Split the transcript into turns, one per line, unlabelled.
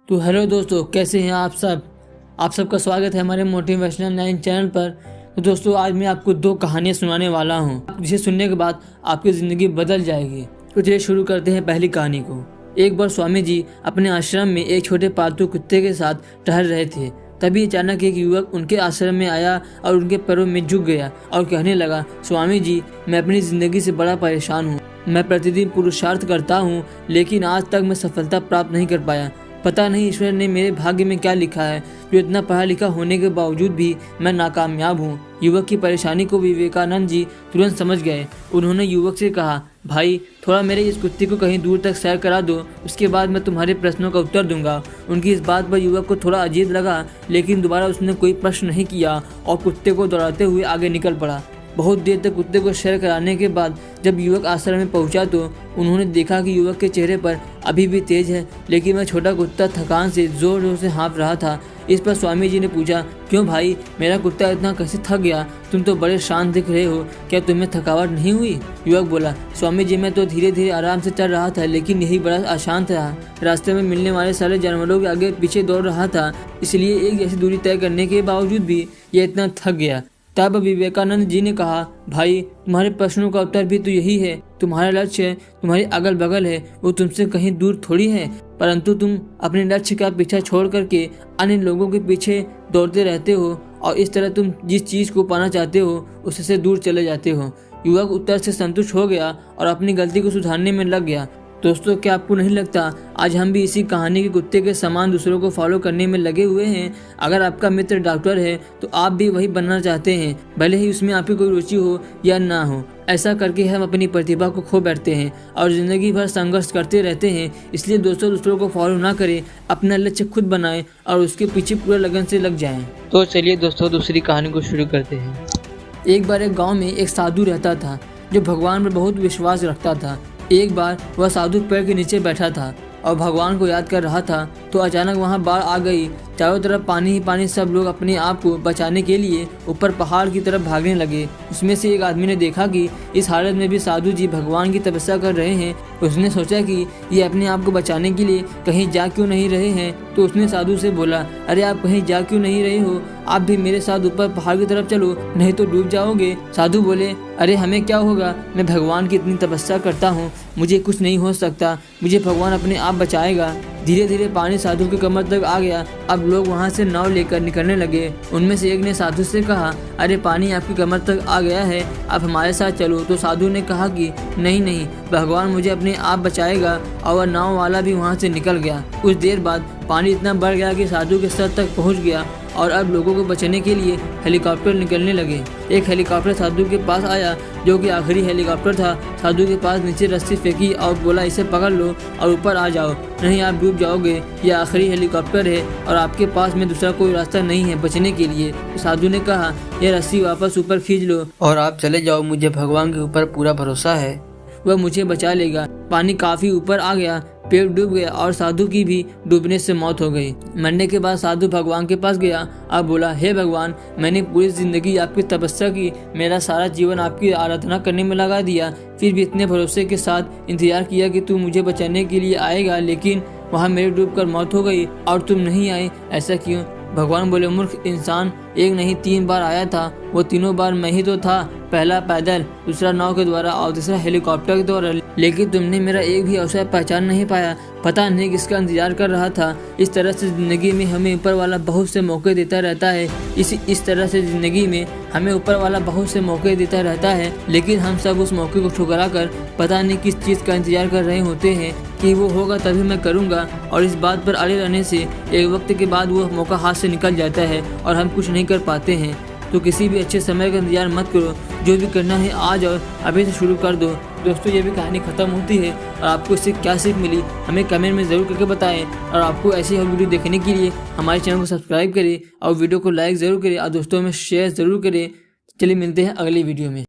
तो हेलो दोस्तों, कैसे हैं आप सब। आप सबका स्वागत है हमारे मोटिवेशनल 9 चैनल पर। तो दोस्तों, आज मैं आपको 2 कहानियां सुनाने वाला हूं, जिसे सुनने के बाद आपकी ज़िंदगी बदल जाएगी। तो चलिए शुरू करते हैं पहली कहानी को। एक बार स्वामी जी अपने आश्रम में एक छोटे पालतू कुत्ते के साथ टहल रहे थे। तभी अचानक एक युवक उनके आश्रम में आया और उनके पैरों में झुक गया और कहने लगा, स्वामी जी, मैं अपनी ज़िंदगी से बड़ा परेशान हूँ। मैं प्रतिदिन पुरुषार्थ करता हूँ, लेकिन आज तक मैं सफलता प्राप्त नहीं कर पाया। पता नहीं ईश्वर ने मेरे भाग्य में क्या लिखा है, जो इतना पढ़ा लिखा होने के बावजूद भी मैं नाकामयाब हूँ। युवक की परेशानी को विवेकानंद जी तुरंत समझ गए। उन्होंने युवक से कहा, भाई, थोड़ा मेरे इस कुत्ते को कहीं दूर तक सैर करा दो, उसके बाद मैं तुम्हारे प्रश्नों का उत्तर दूंगा। उनकी इस बात पर युवक को थोड़ा अजीब लगा, लेकिन दोबारा उसने कोई प्रश्न नहीं किया और कुत्ते को दौड़ाते हुए आगे निकल पड़ा। बहुत देर तक कुत्ते को सैर कराने के बाद जब युवक आश्रम में पहुंचा तो उन्होंने देखा कि युवक के चेहरे पर अभी भी तेज है, लेकिन वह छोटा कुत्ता थकान से जोर जोर से हाँफ रहा था। इस पर स्वामी जी ने पूछा, क्यों भाई, मेरा कुत्ता इतना कैसे थक गया? तुम तो बड़े शांत दिख रहे हो, क्या तुम्हें थकावट नहीं हुई? युवक बोला, स्वामी जी, मैं तो धीरे धीरे आराम से चल रहा था, लेकिन यही बड़ा अशांत रहा। रास्ते में मिलने वाले सारे जानवरों के आगे पीछे दौड़ रहा था, इसलिए एक जैसी दूरी तय करने के बावजूद भी यह इतना थक गया। तब विवेकानंद जी ने कहा, भाई, तुम्हारे प्रश्नों का उत्तर भी तो यही है। तुम्हारा लक्ष्य तुम्हारे अगल बगल है, वो तुमसे कहीं दूर थोड़ी है, परंतु तुम अपने लक्ष्य का पीछा छोड़ करके अन्य लोगों के पीछे दौड़ते रहते हो और इस तरह तुम जिस चीज को पाना चाहते हो उससे दूर चले जाते हो। युवक उत्तर से संतुष्ट हो गया और अपनी गलती को सुधारने में लग गया। दोस्तों, क्या आपको नहीं लगता आज हम भी इसी कहानी के कुत्ते के समान दूसरों को फॉलो करने में लगे हुए हैं? अगर आपका मित्र डॉक्टर है तो आप भी वही बनना चाहते हैं, भले ही उसमें आपकी कोई रुचि हो या ना हो। ऐसा करके हम अपनी प्रतिभा को खो बैठते हैं और जिंदगी भर संघर्ष करते रहते हैं। इसलिए दोस्तों, दूसरों को फॉलो ना करें, अपना लक्ष्य खुद बनाएं और उसके पीछे पूरे लगन से लग जाएं। तो चलिए दोस्तों, दूसरी कहानी को शुरू करते हैं। एक बार एक गाँव में एक साधु रहता था जो भगवान पर बहुत विश्वास रखता था। एक बार वह साधु पेड़ के नीचे बैठा था और भगवान को याद कर रहा था, तो अचानक वहां बाढ़ आ गई। चारों तरफ पानी ही पानी। सब लोग अपने आप को बचाने के लिए ऊपर पहाड़ की तरफ भागने लगे। उसमें से एक आदमी ने देखा कि इस हालत में भी साधु जी भगवान की तपस्या कर रहे हैं। उसने सोचा कि ये अपने आप को बचाने के लिए कहीं जा क्यों नहीं रहे हैं। तो उसने साधु से बोला, अरे आप कहीं जा क्यों नहीं रहे हो? आप भी मेरे साथ ऊपर पहाड़ की तरफ चलो, नहीं तो डूब जाओगे। साधु बोले, अरे हमें क्या होगा, मैं भगवान की इतनी तपस्या करता हूँ, मुझे कुछ नहीं हो सकता, मुझे भगवान अपने आप बचाएगा। धीरे धीरे पानी साधु की कमर तक आ गया। अब लोग वहां से नाव लेकर निकलने लगे। उनमें से एक ने साधु से कहा, अरे पानी आपकी कमर तक आ गया है, आप हमारे साथ चलो। तो साधु ने कहा कि नहीं, भगवान मुझे अपने आप बचाएगा। और वह नाव वाला भी वहां से निकल गया। कुछ देर बाद पानी इतना बढ़ गया कि साधु के सर तक पहुंच गया और अब लोगों को बचाने के लिए हेलीकॉप्टर निकलने लगे। एक हेलीकॉप्टर साधु के पास आया, जो कि आखिरी हेलीकॉप्टर था। साधु के पास नीचे रस्सी फेंकी और बोला, इसे पकड़ लो और ऊपर आ जाओ, नहीं आप डूब जाओगे। यह आखिरी हेलीकॉप्टर है और आपके पास में दूसरा कोई रास्ता नहीं है बचने के लिए। तो साधु ने कहा, यह रस्सी वापस ऊपर खींच लो और आप चले जाओ, मुझे भगवान के ऊपर पूरा भरोसा है, वह मुझे बचा लेगा। पानी काफी ऊपर आ गया, पेड़ डूब गया और साधु की भी डूबने से मौत हो गई। मरने के बाद साधु भगवान के पास गया और बोला, हे भगवान, मैंने पूरी जिंदगी आपकी तपस्या की, मेरा सारा जीवन आपकी आराधना करने में लगा दिया, फिर भी इतने भरोसे के साथ इंतजार किया कि तू मुझे बचाने के लिए आएगा, लेकिन वहाँ मेरे डूबकर मौत हो गई और तुम नहीं आए, ऐसा क्यों? भगवान बोले, मूर्ख इंसान, एक नहीं 3 बार आया था, वो तीनों बार मैं ही तो था। पहला पैदल, दूसरा नाव के द्वारा और तीसरा हेलीकॉप्टर के द्वारा, लेकिन तुमने मेरा एक भी अवसर पहचान नहीं पाया। पता नहीं किसका इंतजार कर रहा था। इस तरह से जिंदगी में हमें ऊपर वाला बहुत से मौके देता रहता है। इस तरह से जिंदगी में हमें ऊपर वाला बहुत से मौके देता रहता है, लेकिन हम सब उस मौके को ठुकरा कर पता नहीं किस चीज़ का इंतजार कर रहे होते हैं कि वो होगा तभी मैं करूँगा, और इस बात पर अड़े रहने से एक वक्त के बाद वो मौका हाथ से निकल जाता है और हम कुछ नहीं कर पाते हैं। तो किसी भी अच्छे समय का इंतजार मत करो, जो भी करना है आज और अभी से शुरू कर दो। दोस्तों, ये भी कहानी खत्म होती है और आपको इससे क्या सीख मिली हमें कमेंट में ज़रूर करके बताएं। और आपको ऐसी हर वीडियो देखने के लिए हमारे चैनल को सब्सक्राइब करें और वीडियो को लाइक ज़रूर करें और दोस्तों में शेयर ज़रूर करें। चलिए मिलते हैं अगली वीडियो में।